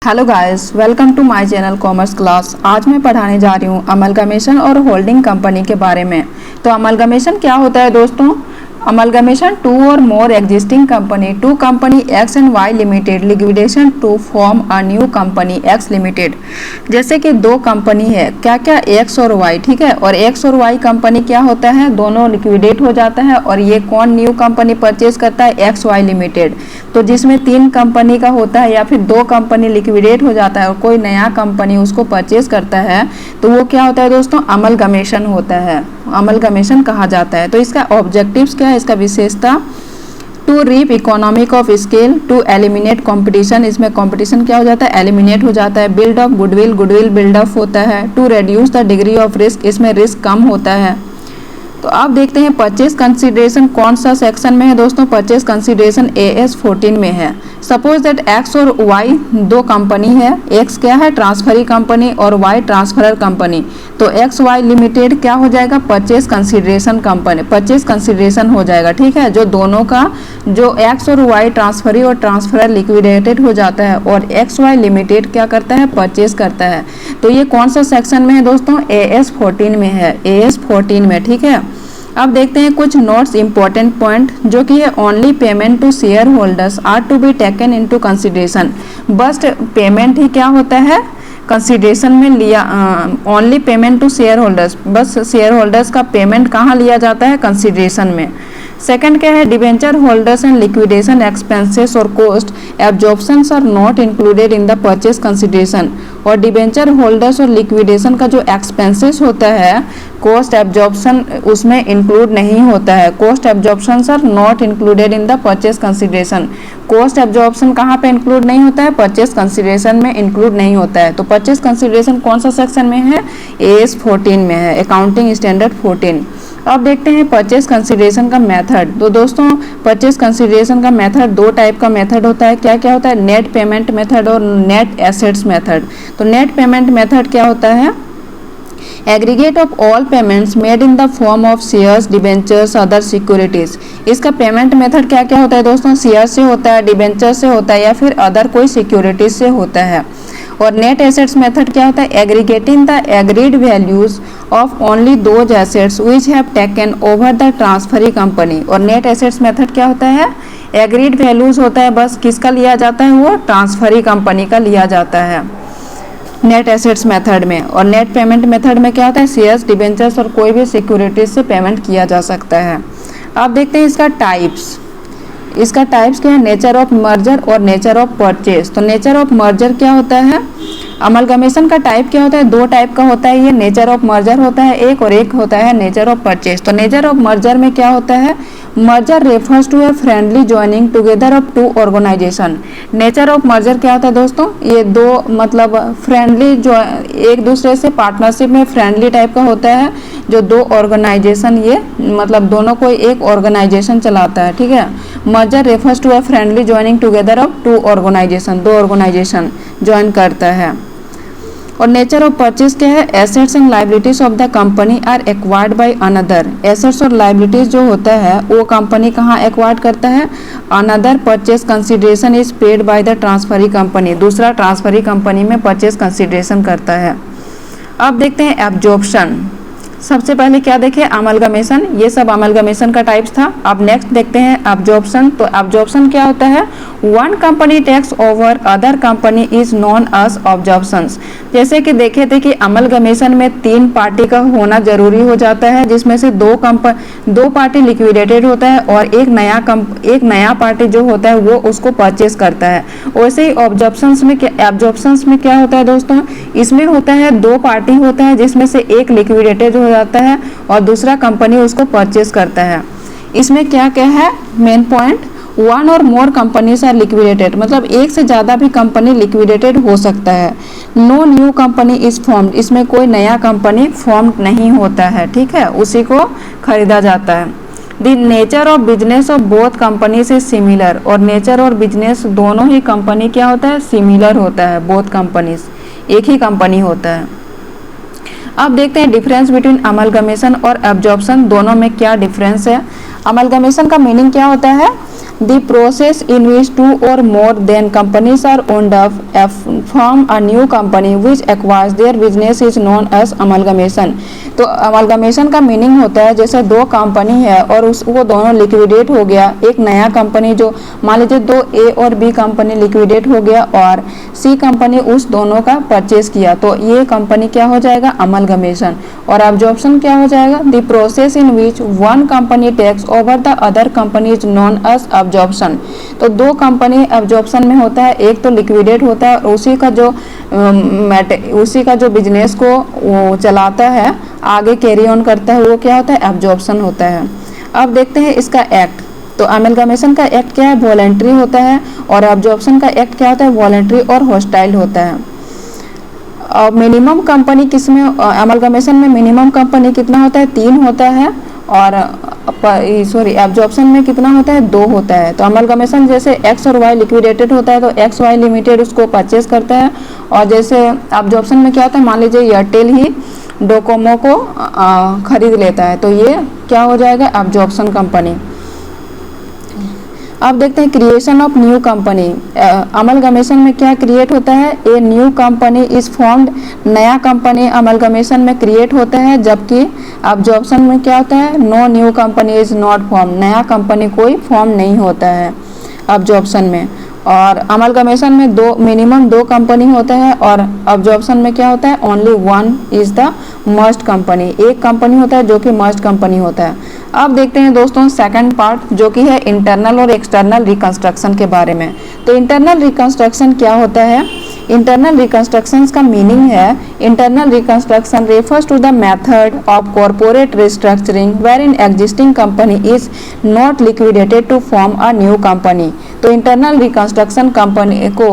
Hello guys, welcome to my channel commerce class. आज मैं पढ़ाने जा रही हूँ अमलगमेशन और होल्डिंग कंपनी के बारे में। तो अमलगमेशन क्या होता है दोस्तों? Amalgamation two or more existing company two company X and Y limited liquidation to form a new company X limited. जैसे कि दो कंपनी है, क्या क्या, एक्स और वाई, ठीक है। और एक्स और वाई कंपनी क्या होता है, दोनों लिक्विडेट हो जाता है। और ये कौन न्यू कंपनी परचेज करता है? X Y limited. तो जिसमें तीन कंपनी का होता है या फिर दो कंपनी लिक्विडेट हो जाता है और कोई नया कंपनी उसको परचेज करता है, तो वो क्या होता है दोस्तों? अमलगमेशन होता है, अमलगमेशन कहा जाता है। तो इसका ऑब्जेक्टिव्स क्या है, इसका विशेषता? To reap economic of scale, to eliminate competition, इसमें कंपटीशन क्या हो जाता है? एलिमिनेट हो जाता है। Build of goodwill, goodwill build up होता है। To reduce the degree of risk, इसमें रिस्क कम होता है। तो आप देखते हैं परचेज कंसिडरेशन कौन सा सेक्शन में है दोस्तों? परचेज कंसिडरेशन AS 14 में है। सपोज दैट एक्स और वाई दो कंपनी है। एक्स क्या है? ट्रांसफरी कंपनी और वाई ट्रांसफरर कंपनी। तो एक्स वाई लिमिटेड क्या हो जाएगा? Purchase consideration company, purchase consideration हो जाएगा, ठीक है। जो दोनों का, जो एक्स और वाई ट्रांसफरी और ट्रांसफरर लिक्विडेटेड हो जाता है और एक्स वाई लिमिटेड क्या करता है? परचेज करता है। तो ये कौन सा सेक्शन में है दोस्तों? AS 14 में है, AS 14 में, ठीक है। अब देखते हैं कुछ नोट्स इंपॉर्टेंट पॉइंट, जो कि है only payment to shareholders are to be taken into consideration. बस पेमेंट ही क्या होता है? कंसिडरेशन में लिया, only payment to shareholders, बस शेयर होल्डर्स का पेमेंट कहाँ लिया जाता है? कंसिडरेशन में। सेकंड क्या है? Debenture holders and liquidation expenses और cost absorptions are not included in the purchase consideration. और डिबेंचर होल्डर्स और लिक्विडेशन का जो एक्सपेंसेस होता है, कॉस्ट एब्जॉर्प्शन उसमें इंक्लूड नहीं होता है। Cost absorptions are not included in the purchase consideration. Cost absorption कहाँ पे इंक्लूड नहीं होता है? परचेज कंसिडरेशन में इंक्लूड नहीं होता है। तो परचेज कंसिडरेशन कौन सा सेक्शन में है? AS 14 में है, अकाउंटिंग स्टैंडर्ड 14। अब देखते हैं परचेज कंसिडरेशन का मेथड। तो दोस्तों परचेज कंसिडरेशन का मेथड दो टाइप का मेथड होता है। क्या क्या होता है? नेट पेमेंट मेथड और नेट एसेट्स मेथड। तो नेट पेमेंट मेथड क्या होता है? Aggregate of all payments made in the form of shares, debentures, other securities. इसका पेमेंट मेथड क्या क्या होता है दोस्तों? शेयर से होता है, डिबेंचर से होता है या फिर अदर कोई सिक्योरिटीज से होता है। और नेट एसेट्स मेथड क्या होता है? Aggregating the agreed values of only those assets which have taken over the transferee company. और नेट एसेट्स मेथड क्या होता है? एग्रीड वैल्यूज होता है, बस किसका लिया जाता है? वो ट्रांसफरी कंपनी का लिया जाता है नेट एसेट्स मेथड में। और नेट पेमेंट मेथड में क्या होता है? शेयर्स, डिबेंचर्स और कोई भी सिक्योरिटीज से पेमेंट किया जा सकता है। अब देखते हैं इसका टाइप्स। इसका टाइप्स क्या है? नेचर ऑफ मर्जर और नेचर ऑफ परचेज। तो नेचर ऑफ मर्जर क्या होता है? अमलगमेशन का टाइप क्या होता है? दो टाइप का होता है। ये नेचर ऑफ मर्जर होता है एक, और एक होता है नेचर ऑफ परचेज। तो नेचर ऑफ मर्जर में क्या होता है? Merger refers to a friendly joining together of two organization. Nature of merger क्या होता है दोस्तों? ये दो मतलब फ्रेंडली, जो एक दूसरे से पार्टनरशिप में फ्रेंडली टाइप का होता है, जो दो ऑर्गेनाइजेशन, ये मतलब दोनों कोई एक ऑर्गेनाइजेशन चलाता है, ठीक है। Merger refers to a friendly joining together of two organization, दो ऑर्गेनाइजेशन ज्वाइन करता है। और नेचर ऑफ परचेज क्या है? Assets and liabilities of the company are acquired by another. Assets और लाइबिलिटीज जो होता है वो कंपनी कहाँ एक्वायर्ड करता है? Another purchase consideration is paid by the transferee company. दूसरा ट्रांसफरी कंपनी में परचेज कंसिडरेशन करता है। अब देखते हैं एब्जॉर्प्शन। सबसे पहले क्या देखें? अमलगमेशन। ये सब अमलगमेशन का टाइप्स था। अब नेक्स्ट देखते हैं एब्जॉर्प्शन। तो एब्जॉर्प्शन क्या होता है? One company takes over other company is known as absorptions. जैसे कि देखे थे कि अमलगमेशन में तीन पार्टी का होना जरूरी हो जाता है, जिसमें से दो पार्टी लिक्विडेटेड होता है और एक नया पार्टी जो होता है वो उसको परचेज करता है। वैसे ही एब्जॉर्प्शंस में क्या होता है दोस्तों? इसमें होता है दो पार्टी होता है, जिसमें से एक लिक्विडेटेड हो जाता है और दूसरा कंपनी उसको परचेज करता है। इसमें क्या क्या है मेन पॉइंट? वन और मोर कंपनीज आर लिक्विडेटेड, मतलब एक से ज़्यादा भी कंपनी लिक्विडेटेड हो सकता है। No new company is formed, इसमें कोई नया कंपनी फॉर्म नहीं होता है, ठीक है, उसी को खरीदा जाता है। The nature of business of both companies is similar. और नेचर और बिजनेस दोनों ही कंपनी क्या होता है? सिमिलर होता है। बोथ कंपनीज, एक ही कंपनी होता है। अब देखते हैं डिफरेंस बिटवीन अमलगमेशन और एब्जॉर्प्शन, दोनों में क्या डिफरेंस है। अमलगमेशन का मीनिंग क्या होता है? The process in which two or more than companies are owned up form a new company which acquires their business is known as amalgamation। तो amalgamation का मीनिंग होता है जैसे दो कंपनी है और वो दोनों लिक्विडेट हो गया, एक नया कंपनी जो मान लीजिए दो ए और बी कंपनी लिक्विडेट हो गया और सी कंपनी उस दोनों का परचेज किया, तो ये कंपनी क्या हो जाएगा, अमलगमेशन। और एब्जॉर्प्शन क्या हो जाएगा, the process in which one company takes over the other company is known as absorption. तो दो कंपनी एब्जॉर्प्शन में होता है, एक तो लिक्विडेट होता है और उसी का जो बिजनेस को चलाता है, आगे कैरी ऑन करता है, वो क्या होता है, एब्जॉर्प्शन होता है। अब देखते हैं इसका एक्ट। तो अमलगमेशन का एक्ट क्या है, वॉलेंट्री होता है, और एब्जॉर्प्शन का एक्ट क्या होता है, वॉलेंट्री और हॉस्टाइल होता है। और मिनिमम कंपनी किसमें, अमलगमेशन में मिनिमम कंपनी कितना होता है, 3 होता है, और एब्जॉर्प्शन में कितना होता है, 2 होता है। तो अमलगमेशन जैसे एक्स और वाई लिक्विडेटेड होता है तो एक्स वाई लिमिटेड उसको परचेज करता है, और जैसे एब्जॉर्प्शन में क्या होता है, मान लीजिए एयरटेल ही डोकोमो को खरीद लेता है, तो ये क्या हो जाएगा, एब्जॉर्प्शन कंपनी। अब देखते हैं creation of new company. Amalgamation में क्या क्रिएट होता है, a new company is formed, नया कंपनी अमलगमेशन में क्रिएट होता है, जबकि एब्जॉर्प्शन में क्या होता है, no new company is not form, नया कंपनी कोई फॉर्म नहीं होता है एब्जॉर्प्शन में। और अमलगमेशन में मिनिमम 2 कंपनी होता है, और एब्जॉर्प्शन में क्या होता है, only 1 is the merged company, एक कंपनी होता है जो कि मर्ज्ड कंपनी होता है। अब देखते हैं दोस्तों सेकंड पार्ट जो कि है इंटरनल और एक्सटर्नल रिकंस्ट्रक्शन के बारे में। तो इंटरनल रिकंस्ट्रक्शन क्या होता है, इंटरनल रिकंस्ट्रक्शन का मीनिंग है, internal reconstruction refers to the method of corporate restructuring where in existing company is not liquidated to form a new company. तो इंटरनल रिकंस्ट्रक्शन कंपनी को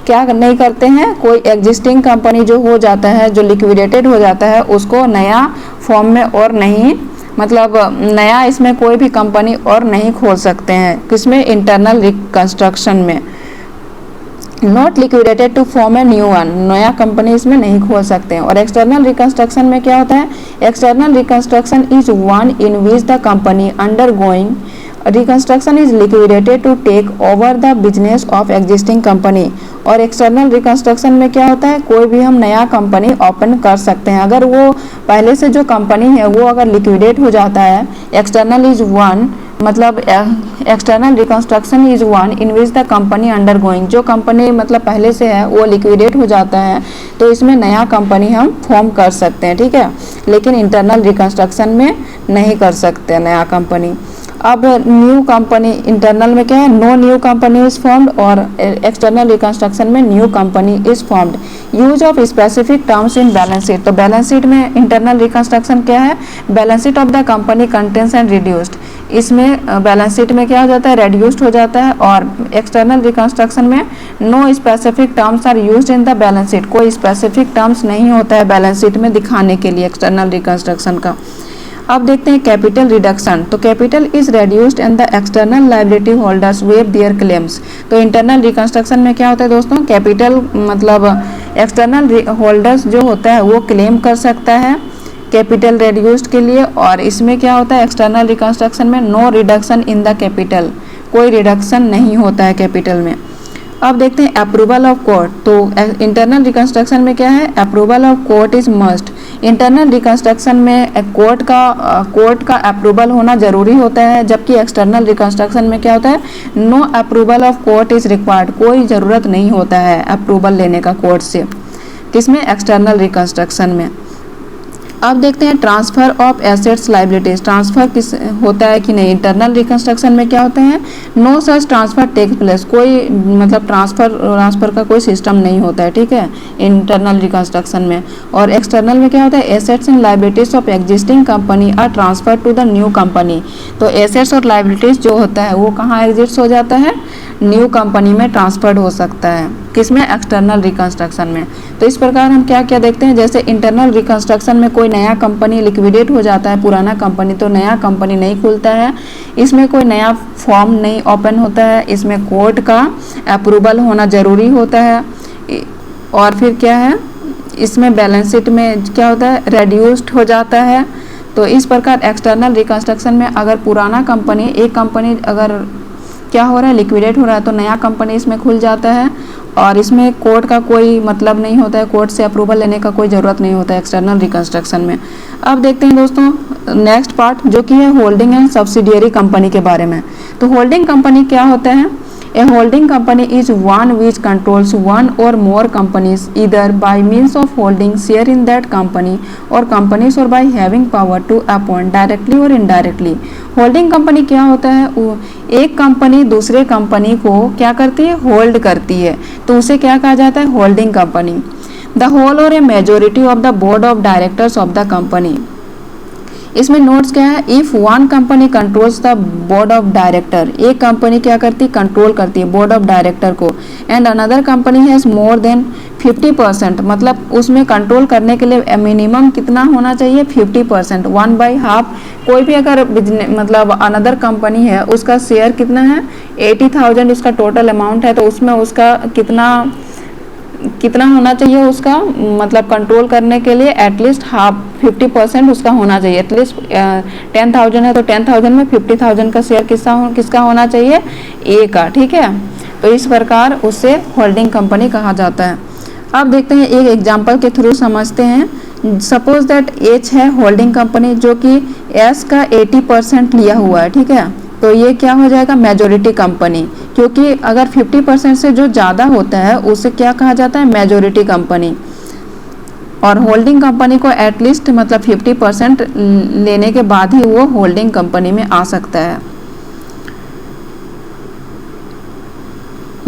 क्या नहीं करते हैं, कोई एग्जिस्टिंग कंपनी जो हो जाता है, जो लिक्विडेटेड हो जाता है, उसको नया फॉर्म में और नहीं, मतलब नया इसमें कोई भी कंपनी और नहीं खोल सकते हैं, किसमें, इंटरनल रिकंस्ट्रक्शन में। Not liquidated to form a new one, नया कंपनी इसमें नहीं खोल सकते हैं। और एक्सटर्नल रिकंस्ट्रक्शन में क्या होता है, external reconstruction is one in which the company undergoing reconstruction is liquidated to take over the business of existing company. और एक्सटर्नल रिकंस्ट्रक्शन में क्या होता है, कोई भी हम नया कंपनी ओपन कर सकते हैं, अगर वो पहले से जो कंपनी है वो अगर लिक्विडेट हो जाता है। एक्सटर्नल इज वन, मतलब external reconstruction is one in which the company under going, जो कंपनी मतलब पहले से है वो लिक्विडेट हो जाता है, तो इसमें नया कंपनी हम फॉर्म कर सकते हैं, ठीक है, लेकिन इंटरनल रिकंस्ट्रक्शन में नहीं कर सकते नया कंपनी। अब न्यू कंपनी, इंटरनल में क्या है, no new company is formed, और एक्सटर्नल रिकंस्ट्रक्शन में new company is formed. Use of specific terms in balance sheet. तो बैलेंस शीट में इंटरनल रिकंस्ट्रक्शन क्या है, balance sheet of the company contains and reduced, इसमें बैलेंस शीट में क्या हो जाता है, रेड्यूस्ड हो जाता है। और एक्सटर्नल रिकंस्ट्रक्शन में no specific terms are used in the balance sheet, कोई स्पेसिफिक टर्म्स नहीं होता है बैलेंस शीट में दिखाने के लिए एक्सटर्नल रिकंस्ट्रक्शन का। अब देखते हैं कैपिटल रिडक्शन। तो capital is reduced and the external liability holders wave there claims. तो इंटरनल रिकंस्ट्रक्शन में क्या होता है दोस्तों, कैपिटल मतलब एक्सटर्नल होल्डर्स जो होता है वो क्लेम कर सकता है कैपिटल रेड्यूस्ड के लिए। और इसमें क्या होता है, एक्सटर्नल रिकंस्ट्रक्शन में no reduction in the capital, कोई रिडक्शन नहीं होता है कैपिटल में। अब देखते हैं अप्रूवल ऑफ कोर्ट। तो इंटरनल रिकंस्ट्रक्शन में क्या है, approval of court is must. Internal reconstruction में कोर्ट का अप्रूवल होना जरूरी होता है, जबकि एक्सटर्नल रिकंस्ट्रक्शन में क्या होता है, no approval of court is required, कोई ज़रूरत नहीं होता है अप्रूवल लेने का कोर्ट से, किसमें, एक्सटर्नल रिकंस्ट्रक्शन में। अब देखते हैं transfer of assets liabilities, transfer किस होता है कि नहीं। इंटरनल रिकंस्ट्रक्शन में क्या होते हैं, no such transfer take place, कोई मतलब ट्रांसफर का कोई सिस्टम नहीं होता है, ठीक है, इंटरनल रिकंस्ट्रक्शन में। और एक्सटर्नल में क्या होता है, assets and liabilities of existing company are transfer to the new company. तो एसेट्स और लायबिलिटीज जो होता है वो कहाँ एग्जिस्ट हो जाता है, न्यू कंपनी में ट्रांसफर्ड हो सकता है, किसमें, एक्सटर्नल रिकंस्ट्रक्शन में। तो इस प्रकार हम क्या क्या देखते हैं, जैसे इंटरनल रिकंस्ट्रक्शन में कोई नया कंपनी लिक्विडेट हो जाता है, पुराना कंपनी, तो नया कंपनी नहीं खुलता है, इसमें कोई नया फॉर्म नहीं ओपन होता है, इसमें कोर्ट का अप्रूवल होना जरूरी होता है। और फिर क्या है, इसमें बैलेंस शीट में क्या होता है, रेड्यूस्ड हो जाता है। तो इस प्रकार एक्सटर्नल रिकंस्ट्रक्शन में अगर पुराना कंपनी, एक कंपनी अगर क्या हो रहा है, लिक्विडेट हो रहा है, तो नया कंपनी इसमें खुल जाता है और इसमें कोर्ट का कोई मतलब नहीं होता है, कोर्ट से अप्रूवल लेने का कोई ज़रूरत नहीं होता है एक्सटर्नल रिकंस्ट्रक्शन में। अब देखते हैं दोस्तों नेक्स्ट पार्ट जो कि है होल्डिंग एंड सब्सिडियरी कंपनी के बारे में। तो होल्डिंग कंपनी क्या होता है? A holding company is one which controls one or more companies either by means of holding share in that company or companies or by having power to appoint directly or indirectly। Holding company क्या होता है? एक company दूसरे company को क्या करती है? Hold करती है, तो उसे क्या कहा जाता है? Holding company. द होल और ए majority of the board of directors of the company. इसमें नोट्स क्या है? If one company controls the board of director, एक कंपनी क्या करती है? कंट्रोल करती है बोर्ड ऑफ डायरेक्टर को, and another company has more than 50%, मतलब उसमें कंट्रोल करने के लिए मिनिमम कितना होना चाहिए? 50%, 1/2। कोई भी अगर मतलब अनदर कंपनी है उसका शेयर कितना है? 80,000 उसका टोटल अमाउंट है, तो उसमें उसका कितना होना चाहिए? उसका मतलब कंट्रोल करने के लिए एटलीस्ट 50% उसका होना चाहिए। एटलीस्ट 10,000 है तो 10,000 में 50,000 का शेयर किसका होना चाहिए? ए का, ठीक है। तो इस प्रकार उससे होल्डिंग कंपनी कहा जाता है। अब देखते हैं एक एग्जांपल के थ्रू समझते हैं। सपोज दैट एच है होल्डिंग कंपनी जो कि एस का 80% लिया हुआ है, ठीक है। तो ये क्या हो जाएगा? मेजोरिटी कंपनी, क्योंकि अगर 50% से जो ज़्यादा होता है उसे क्या कहा जाता है? Majority company. और होल्डिंग कंपनी को एटलीस्ट मतलब 50% लेने के बाद ही वो होल्डिंग कंपनी में आ सकता है।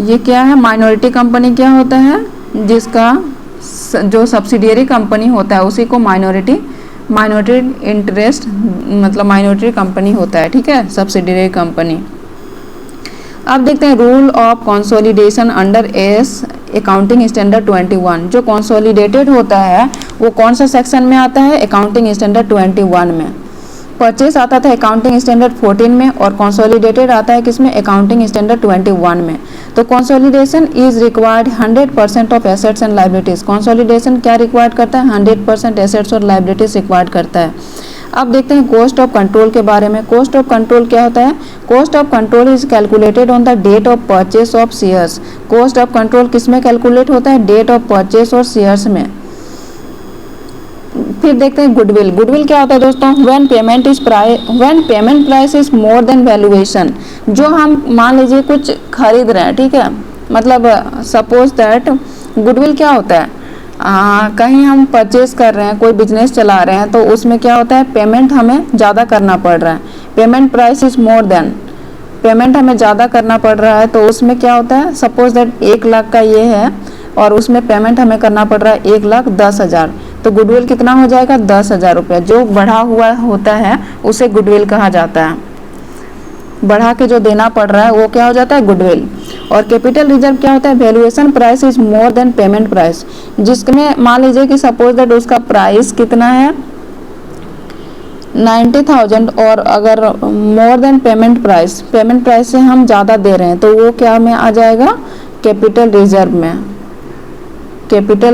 ये क्या है? माइनॉरिटी कंपनी क्या होता है? जिसका जो सब्सिडियरी कंपनी होता है उसी को माइनॉरिटी इंटरेस्ट मतलब माइनॉरिटी कंपनी होता है, ठीक है, सब्सिडियरी कंपनी। अब देखते हैं rule of consolidation under S accounting standard 21। जो कंसोलिडेटेड होता है वो कौन सा सेक्शन में आता है? अकाउंटिंग स्टैंडर्ड 21 में। परचेस आता था अकाउंटिंग स्टैंडर्ड 14 में और कंसोलिडेटेड आता है किसमें? अकाउंटिंग स्टैंडर्ड 21 में। तो consolidation is required 100% of assets and liabilities. Consolidation क्या रिक्वायर्ड करता है? 100% एसेट्स और लाइबिलिटीज रिक्वायर्ड करता है। अब देखते हैं कॉस्ट ऑफ कंट्रोल के बारे में। कॉस्ट ऑफ कंट्रोल क्या होता है? Cost of control is calculated on the date of purchase of shares. Cost of control किसमें कैलकुलेट होता है? डेट ऑफ परचेस और शेयर्स में। फिर देखते हैं गुडविल। गुडविल क्या होता है दोस्तों? When payment price is more than valuation. जो हम मान लीजिए कुछ खरीद रहे हैं, ठीक है, मतलब सपोज दैट गुडविल क्या होता है? कहीं हम परचेज कर रहे हैं, कोई बिजनेस चला रहे हैं, तो उसमें क्या होता है? पेमेंट हमें ज़्यादा करना पड़ रहा है। Payment price is more than, payment हमें ज़्यादा करना पड़ रहा है, तो उसमें क्या होता है? सपोज दैट 1 लाख का ये है और उसमें पेमेंट हमें करना पड़ रहा है 1,10,000, तो गुडविल कितना हो जाएगा? 10,000 रुपये। जो बढ़ा हुआ होता है उसे गुडविल कहा जाता है। बढ़ा के जो देना पड़ रहा है वो क्या हो जाता है? गुडविल। और कैपिटल रिजर्व क्या होता है? Valuation price is more than payment price. जिसमें मान लीजिए कि सपोज दैट उसका प्राइस कितना है? 90,000 और अगर मोर देन पेमेंट प्राइस से हम ज़्यादा दे रहे हैं तो वो क्या में आ जाएगा? कैपिटल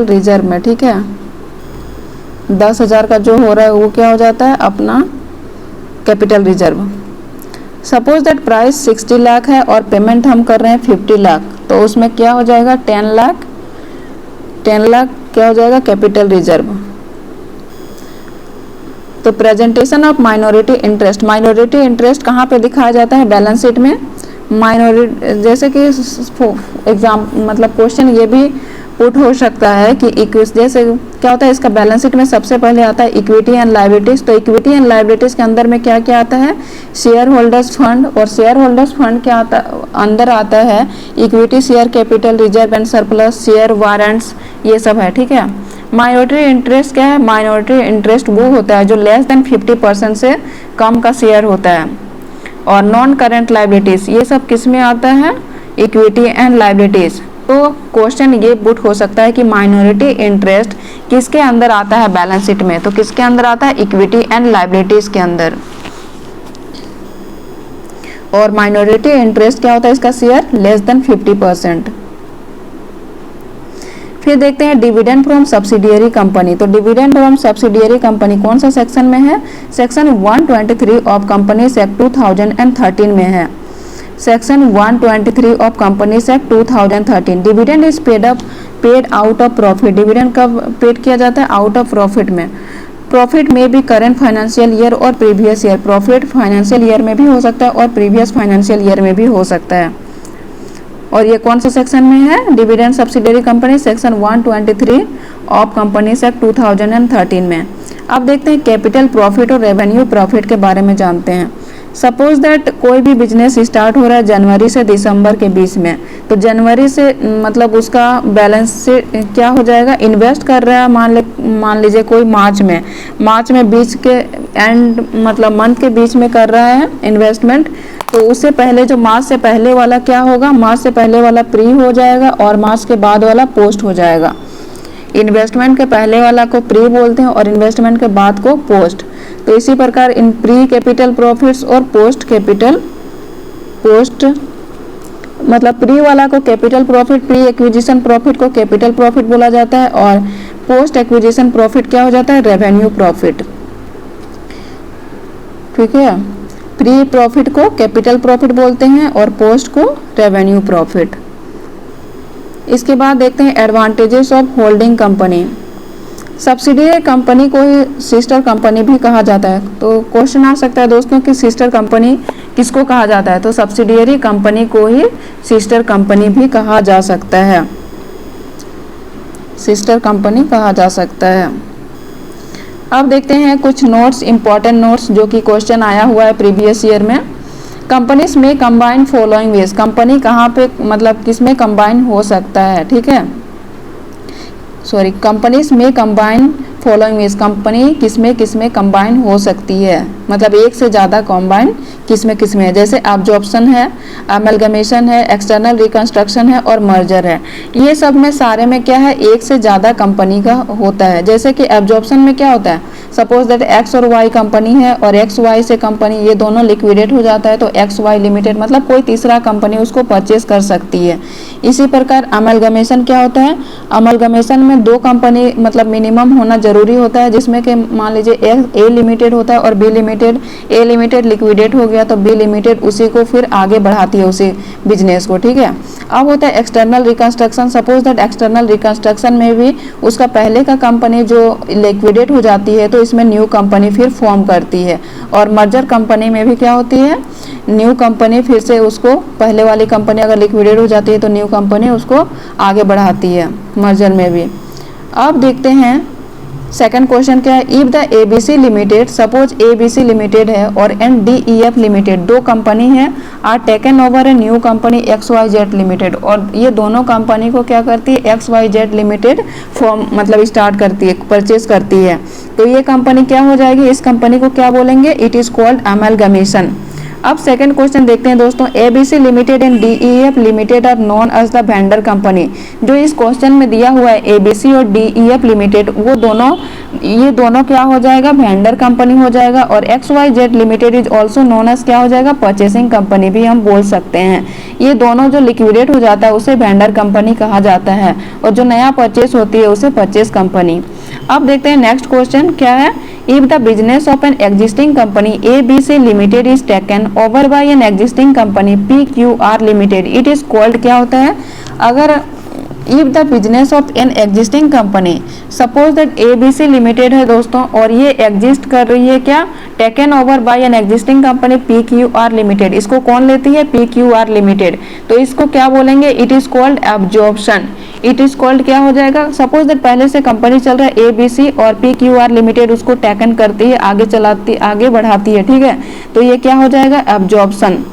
रिजर्व में, ठीक है। 10,000 का जो हो रहा है वो क्या हो जाता है? अपना capital reserve. Suppose that price 60 lakh है और पेमेंट हम कर रहे हैं 50 लाख, तो उसमें क्या हो जाएगा? 10 लाख क्या हो जाएगा? Capital reserve. तो प्रेजेंटेशन ऑफ माइनॉरिटी इंटरेस्ट कहाँ पे दिखाया जाता है? बैलेंस शीट में। जैसे कि मतलब क्वेश्चन ये भी पुट हो सकता है कि जैसे क्या होता है? इसका बैलेंस शीट में सबसे पहले आता है इक्विटी एंड लायबिलिटीज। तो इक्विटी एंड लायबिलिटीज के अंदर में क्या क्या आता है? शेयर होल्डर्स फंड, और शेयर होल्डर्स फंड क्या आता अंदर आता है? Equity, share capital, reserve and surplus, share warrants, ये सब है, ठीक है। माइनॉरिटी इंटरेस्ट क्या है? माइनॉरिटी इंटरेस्ट वो होता है जो लेस देन 50% से कम का शेयर होता है। और नॉन करेंट लायबिलिटीज ये सब किस में आता है? Equity and liabilities. तो क्वेश्चन ये पुट हो सकता है कि माइनॉरिटी इंटरेस्ट किसके अंदर आता है बैलेंस शीट में? तो किसके अंदर आता है? इक्विटी एंड लायबिलिटीज के अंदर। और माइनॉरिटी इंटरेस्ट क्या होता है? इसका शेयर लेस देन 50%। फिर देखते हैं डिविडेंड फ्रॉम सब्सिडियरी कंपनी। तो डिविडेंड फ्रॉम सब्सिडियरी कंपनी कौन सा सेक्शन में है? सेक्शन 123 ऑफ कंपनीज एक्ट 2013 में है। Section 123 of companies act 2013 dividend is paid out of profit. Dividend कब पेड किया जाता है? आउट ऑफ प्रॉफिट में। प्रॉफिट में भी करंट फाइनेंशियल ईयर और previous year, profit financial year में भी हो सकता है और प्रीवियस फाइनेंशियल ईयर में भी हो सकता है। और ये कौन सा सेक्शन में है? Dividend subsidiary company, section 123 of companies act 2013 में। अब देखते हैं कैपिटल प्रॉफिट और रेवेन्यू प्रॉफिट के बारे में जानते हैं। सपोज दैट कोई भी बिजनेस स्टार्ट हो रहा है जनवरी से दिसंबर के बीच में, तो जनवरी से मतलब उसका बैलेंस से क्या हो जाएगा? इन्वेस्ट कर रहा है मान लीजिए कोई मार्च में बीच के एंड मतलब मंथ के बीच में कर रहा है इन्वेस्टमेंट, तो उससे पहले जो मार्च से पहले वाला क्या होगा? मार्च से पहले वाला प्री हो जाएगा और मार्च के बाद वाला पोस्ट हो जाएगा। इन्वेस्टमेंट के पहले वाला को प्री बोलते हैं और इन्वेस्टमेंट के बाद को पोस्ट। तो इसी प्रकार इन प्री कैपिटल प्रॉफिट्स और पोस्ट मतलब प्री वाला को capital profit, pre acquisition profit को कैपिटल प्रॉफिट बोला जाता है और पोस्ट एक्विजिशन प्रॉफिट क्या हो जाता है? Revenue profit. ठीक है, प्री प्रॉफिट को कैपिटल प्रॉफिट बोलते हैं और पोस्ट को रेवेन्यू प्रॉफिट। इसके बाद देखते हैं advantages of holding company. Subsidiary company को ही सिस्टर कंपनी भी कहा जाता है। तो क्वेश्चन आ सकता है दोस्तों कि सिस्टर कंपनी किसको कहा जाता है? तो सब्सिडियरी कंपनी को ही सिस्टर कंपनी भी कहा जा सकता है, सिस्टर कंपनी कहा जा सकता है। अब देखते हैं कुछ नोट्स, इंपॉर्टेंट नोट्स जो कि क्वेश्चन आया हुआ है प्रीवियस ईयर में। कंपनीज में कंबाइन फॉलोइंग वेज, कंपनी कहाँ पे मतलब किस में कंबाइन हो सकता है? ठीक है, सॉरी, कंपनीज में कंबाइन फॉलोइंग वेज, कंपनी किस में कंबाइन हो सकती है, मतलब एक से ज़्यादा कंबाइन किस में है। जैसे एब्जॉर्प्शन है, अमलगमेशन है, एक्सटर्नल रिकंस्ट्रक्शन है और मर्जर है। ये सब में सारे में क्या है? एक से ज़्यादा कंपनी का होता है। जैसे कि एब्जॉर्प्शन में क्या होता है? सपोज दैट एक्स और वाई कंपनी है और एक्स वाई से कंपनी ये दोनों लिक्विडेट हो जाता है, तो एक्स वाई लिमिटेड मतलब कोई तीसरा कंपनी उसको परचेज कर सकती है। इसी प्रकार अमलगमेशन क्या होता है? अमलगमेशन में दो कंपनी मतलब मिनिमम होना जरूरी होता है, जिसमें कि मान लीजिए ए लिमिटेड होता है और बी लिमिटेड। ए लिमिटेड लिक्विडेट हो गया तो बी लिमिटेड उसी को फिर आगे बढ़ाती है, उसी बिजनेस को। ठीक है, अब होता है external reconstruction. Suppose that external reconstruction में भी उसका पहले का कंपनी जो लिक्विडेट हो जाती है तो इसमें न्यू कंपनी फिर फॉर्म करती है। और मर्जर कंपनी में भी क्या होती है? न्यू कंपनी फिर से उसको, पहले वाली कंपनी अगर लिक्विडेट हो जाती है तो न्यू कंपनी उसको आगे बढ़ाती है, मर्जर में भी। अब देखते हैं सेकंड क्वेश्चन क्या है? If the ABC limited, suppose ABC limited है और एनडीईएफ लिमिटेड दो कंपनी है, are taken over a new company XYZ limited, और ये दोनों कंपनी को क्या करती है? XYZ लिमिटेड फॉर्म मतलब स्टार्ट करती है, परचेज करती है। तो ये कंपनी क्या हो जाएगी? इस कंपनी को क्या बोलेंगे? It is called amalgamation. अब सेकंड क्वेश्चन देखते हैं दोस्तों। ABC limited and DEF limited are known as the vendor company. जो इस क्वेश्चन में दिया हुआ है एबीसी और डीईएफ लिमिटेड, वो दोनों, ये दोनों क्या हो जाएगा? वेंडर कंपनी हो जाएगा। और XYZ limited is also known as क्या हो जाएगा? परचेसिंग कंपनी भी हम बोल सकते हैं। ये दोनों जो लिक्विडेट हो जाता है उसे वेंडर कंपनी कहा जाता है और जो नया परचेस होती है उसे परचेस कंपनी। अब देखते हैं नेक्स्ट क्वेश्चन क्या है? If the business of an existing company ABC limited is taken over bye an existing company PQR limited, it is called क्या होता है? अगर if the business of an existing company, suppose that ABC limited है दोस्तों और ये exist कर रही है क्या? Taken over bye an existing company PQR limited. इसको कौन लेती है? PQR limited. तो इसको क्या बोलेंगे? It is called absorption. It is called क्या हो जाएगा? सपोज दैट पहले से कंपनी चल रहा है ABC और PQR लिमिटेड उसको टेकन करती है, आगे चलाती, आगे बढ़ाती है। ठीक है, तो ये क्या हो जाएगा? एब्जॉर्प्शन।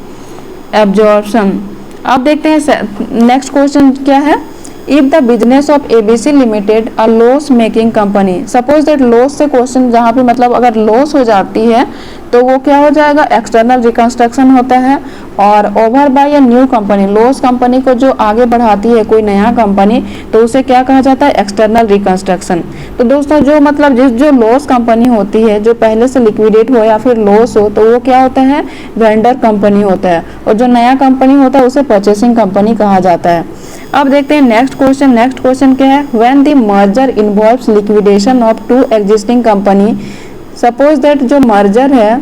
एब्जॉर्प्शन। अब देखते हैं नेक्स्ट क्वेश्चन क्या है? If the business of ABC limited a loss making company, suppose that loss से क्वेश्चन जहाँ पे मतलब अगर लॉस हो जाती है तो वो क्या हो जाएगा? एक्सटर्नल रिकंस्ट्रक्शन होता है। और over by A new company, loss company को जो आगे बढ़ाती है कोई नया कंपनी, तो उसे क्या कहा जाता है? External reconstruction. तो दोस्तों जो मतलब जो लॉस कंपनी होती है, जो पहले से लिक्विडेट हो या फिर लॉस हो, तो वो क्या होता है? वेंडर कंपनी होता है। और जो नया कंपनी होता है उसे परचेसिंग कंपनी कहा जाता है। अब देखते हैं नेक्स्ट क्वेश्चन। नेक्स्ट क्वेश्चन क्या है? When the merger involves liquidation of two existing company, suppose that जो मर्जर है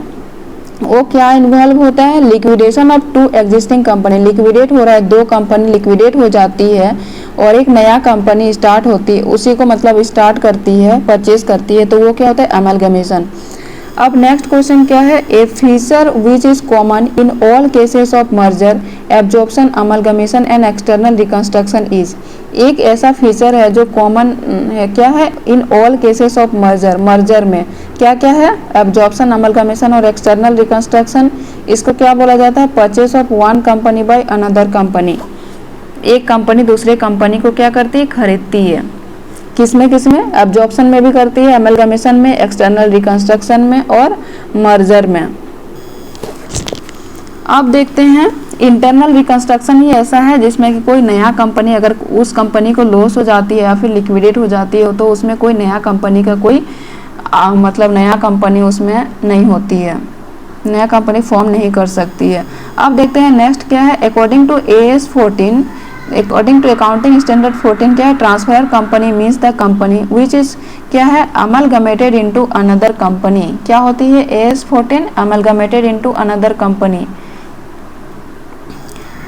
वो क्या इन्वॉल्व होता है, liquidation of two existing company, liquidate हो रहा है, दो कंपनी लिक्विडेट हो जाती है और एक नया कंपनी स्टार्ट होती है, उसी को मतलब स्टार्ट करती है, परचेज करती है, तो वो क्या होता है, अमलगमेशन। अब नेक्स्ट क्वेश्चन क्या है, a feature which is common in all cases of merger, absorption, amalgamation and external reconstruction is. एक ऐसा फीचर है जो कॉमन है, क्या है, in all cases of merger, merger में क्या क्या है, एब्जॉर्प्शन, अमलगमेशन और एक्सटर्नल रिकंस्ट्रक्शन। इसको क्या बोला जाता है, purchase of one company by another company. एक कंपनी दूसरे कंपनी को क्या करती है, खरीदती है। किसमें किसमें, एब्जॉर्प्शन में भी करती है, अमलगमेशन में, एक्सटर्नल रिकंस्ट्रक्शन में और मर्जर में। अब देखते हैं इंटरनल रिकंस्ट्रक्शन ही ऐसा है जिसमें कि कोई नया कंपनी, अगर उस कंपनी को लॉस हो जाती है या फिर लिक्विडेट हो जाती है तो उसमें कोई नया कंपनी का कोई मतलब नया कंपनी उसमें नहीं होती है, नया कंपनी फॉर्म नहीं कर सकती है। अब देखते हैं नेक्स्ट क्या है, according to AS 14, according to accounting standard 14 क्या है, transfer company means the company which is क्या है, अमलगमेटेड इनटू अनदर कंपनी। क्या होती है AS 14, amalgamated into another company.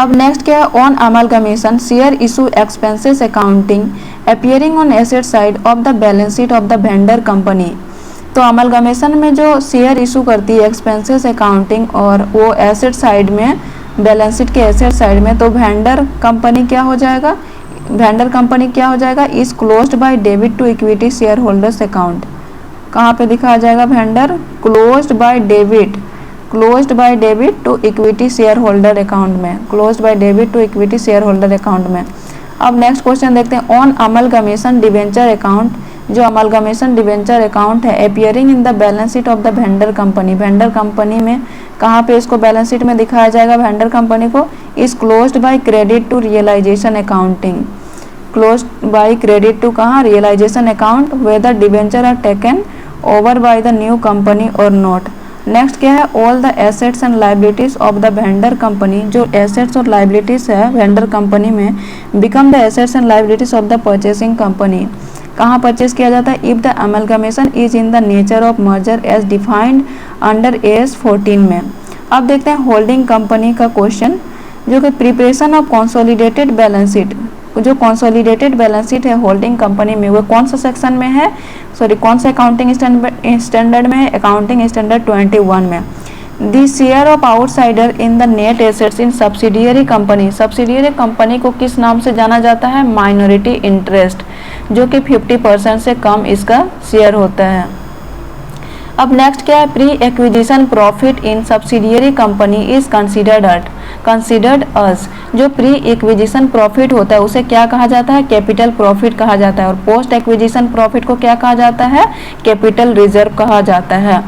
अब नेक्स्ट क्या है, on amalgamation share issue expenses accounting appearing on asset side of the balance sheet of the vendor company. तो amalgamation में जो शेयर इशू करती है एक्सपेंसेस अकाउंटिंग और वो एसेट साइड में, बैलेंस शीट के एसेट साइड में, तो वेंडर कंपनी क्या हो जाएगा, वेंडर कंपनी क्या हो जाएगा, is closed by debit to equity shareholders account. कहाँ पे दिखाया जाएगा, vendor closed by debit, closed by debit to equity shareholder account में, closed by debit to equity shareholder account में। अब नेक्स्ट क्वेश्चन देखते हैं, on amalgamation debenture account, जो अमलगमेशन डिवेंचर अकाउंट है appearing in the balance sheet of the vendor company, vendor company में कहाँ पे इसको बैलेंस शीट में दिखाया जाएगा, वेंडर कंपनी को, is closed by credit to realisation accounting, closed by credit to कहाँ, realisation account, whether debenture are taken over by the new company or not. Next क्या है, all the assets and liabilities of the vendor company, जो assets और liabilities है vendor company में, become the assets and liabilities of the purchasing company. कहाँ purchase किया जाता है, if the amalgamation is in the nature of merger as defined under AS 14 में। अब देखते हैं होल्डिंग कंपनी का क्वेश्चन, जो कि preparation of consolidated balance sheet, जो कंसोलिडेटेड बैलेंस शीट है होल्डिंग कंपनी में, वो कौन सा सेक्शन में है, सॉरी कौन सा अकाउंटिंग स्टैंडर्ड में है, अकाउंटिंग स्टैंडर्ड 21 में। The share of outsider in the net assets in subsidiary company, subsidiary company को किस नाम से जाना जाता है, माइनॉरिटी इंटरेस्ट, जो कि 50% से कम इसका शेयर होता है। अब नेक्स्ट क्या है, pre acquisition profit in subsidiary company is considered as, जो प्री एक्विजिशन प्रॉफिट होता है उसे क्या कहा जाता है, कैपिटल प्रॉफिट कहा जाता है, और पोस्ट एक्विजिशन प्रॉफिट को क्या कहा जाता है, कैपिटल रिजर्व कहा जाता है।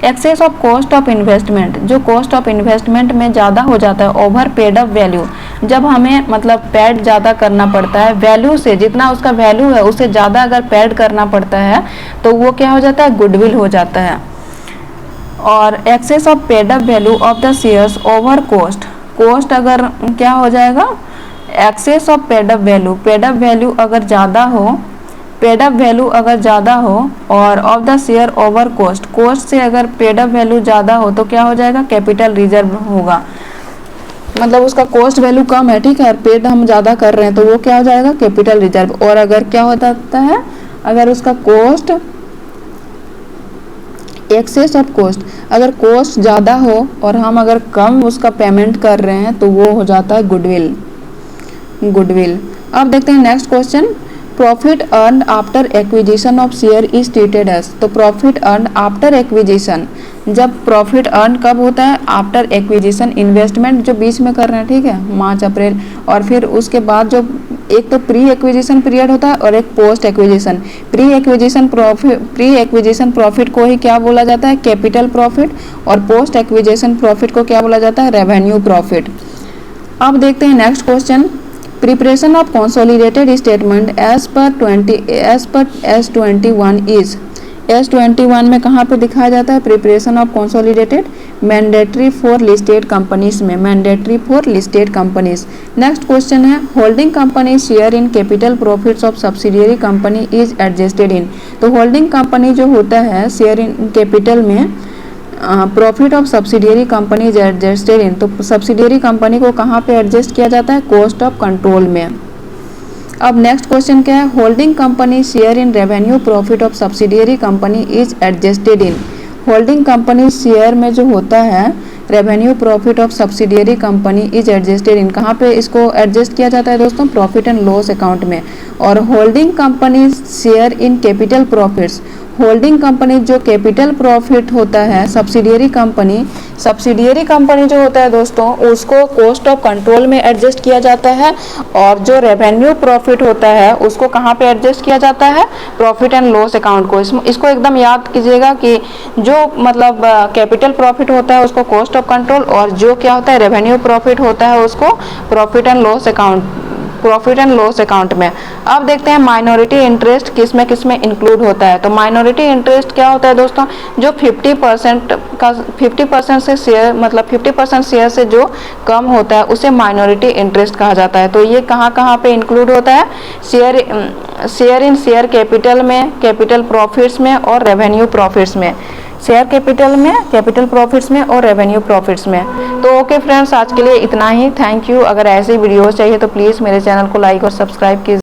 Excess of cost of investment, जो कॉस्ट ऑफ इन्वेस्टमेंट में ज़्यादा हो जाता है, ओवर पेड अप वैल्यू, जब हमें मतलब पेड ज़्यादा करना पड़ता है वैल्यू से, जितना उसका वैल्यू है उससे ज़्यादा अगर पेड करना पड़ता है तो वो क्या हो जाता है, गुडविल हो जाता है। और excess of paid up value of the shares over cost, cost अगर क्या हो जाएगा, excess of paid up value, paid up value अगर ज़्यादा हो, पेड अप वैल्यू अगर ज़्यादा हो, और of the share over cost, cost से अगर पेड अप वैल्यू ज़्यादा हो तो क्या हो जाएगा, कैपिटल रिजर्व होगा। मतलब उसका कॉस्ट वैल्यू कम है, ठीक है, और पेड हम ज़्यादा कर रहे हैं तो वो क्या हो जाएगा, कैपिटल रिजर्व। और अगर क्या हो जाता है, अगर उसका कॉस्ट, एक्सेस ऑफ कॉस्ट, अगर कॉस्ट ज़्यादा हो और हम अगर कम उसका पेमेंट कर रहे हैं तो वो हो जाता है गुडविल, गुडविल। अब देखते हैं next question, profit earn after acquisition of share is treated as, तो प्रॉफिट अर्न आफ्टर एक्विजिशन, जब प्रॉफिट अर्न कब होता है, आफ्टर एक्विजिशन, इन्वेस्टमेंट जो बीच में कर रहे हैं, ठीक है, मार्च अप्रैल, और फिर उसके बाद जो एक तो प्री एक्विजिशन पीरियड होता है और एक post acquisition. Pre acquisition profit को ही क्या बोला जाता है, कैपिटल प्रॉफिट, और पोस्ट एक्विजिशन प्रॉफिट को क्या बोला जाता है, रेवेन्यू प्रॉफिट। अब देखते हैं next question, preparation of consolidated statement as per S21 is, S21 में कहाँ पे दिखाया जाता है, preparation of consolidated, mandatory for listed companies में, mandatory for listed companies. Next question है, holding company share in capital profits of subsidiary company is adjusted in, तो holding company जो होता है शेयर इन कैपिटल में profit of subsidiary company is adjusted in, तो subsidiary company को कहाँ पे एडजस्ट किया जाता है, कॉस्ट ऑफ कंट्रोल में। अब नेक्स्ट क्वेश्चन क्या है, holding company share in revenue profit of subsidiary company is adjusted in. Holding company share में जो होता है revenue profit of subsidiary company is adjusted इन, कहाँ पे इसको एडजस्ट किया जाता है दोस्तों, प्रॉफिट एंड लॉस अकाउंट में। और holding company share in capital profits, holding company जो कैपिटल प्रॉफिट होता है सब्सिडियरी कंपनी जो होता है दोस्तों उसको कॉस्ट ऑफ कंट्रोल में एडजस्ट किया जाता है। और जो रेवेन्यू प्रॉफिट होता है उसको कहाँ पे एडजस्ट किया जाता है, प्रॉफिट एंड लॉस अकाउंट को। इसको एकदम याद कीजिएगा कि जो मतलब कैपिटल प्रॉफिट होता है उसको कॉस्ट ऑफ कंट्रोल, और जो क्या होता है रेवेन्यू प्रॉफिट होता है उसको प्रॉफिट एंड लॉस अकाउंट में। अब देखते हैं माइनॉरिटी इंटरेस्ट किस में इंक्लूड होता है। तो माइनॉरिटी इंटरेस्ट क्या होता है दोस्तों, जो 50% से शेयर मतलब 50% शेयर से जो कम होता है उसे माइनॉरिटी इंटरेस्ट कहा जाता है। तो ये कहाँ पे इंक्लूड होता है, शेयर इन शेयर कैपिटल में, कैपिटल प्रॉफिट्स में और रेवेन्यू प्रॉफिट्स में, शेयर कैपिटल में, कैपिटल प्रॉफिट्स में और रेवेन्यू प्रॉफिट्स में। तो ओके फ्रेंड्स, आज के लिए इतना ही। Thank you. अगर ऐसे वीडियोस चाहिए तो प्लीज़ मेरे चैनल को लाइक और सब्सक्राइब कीजिए।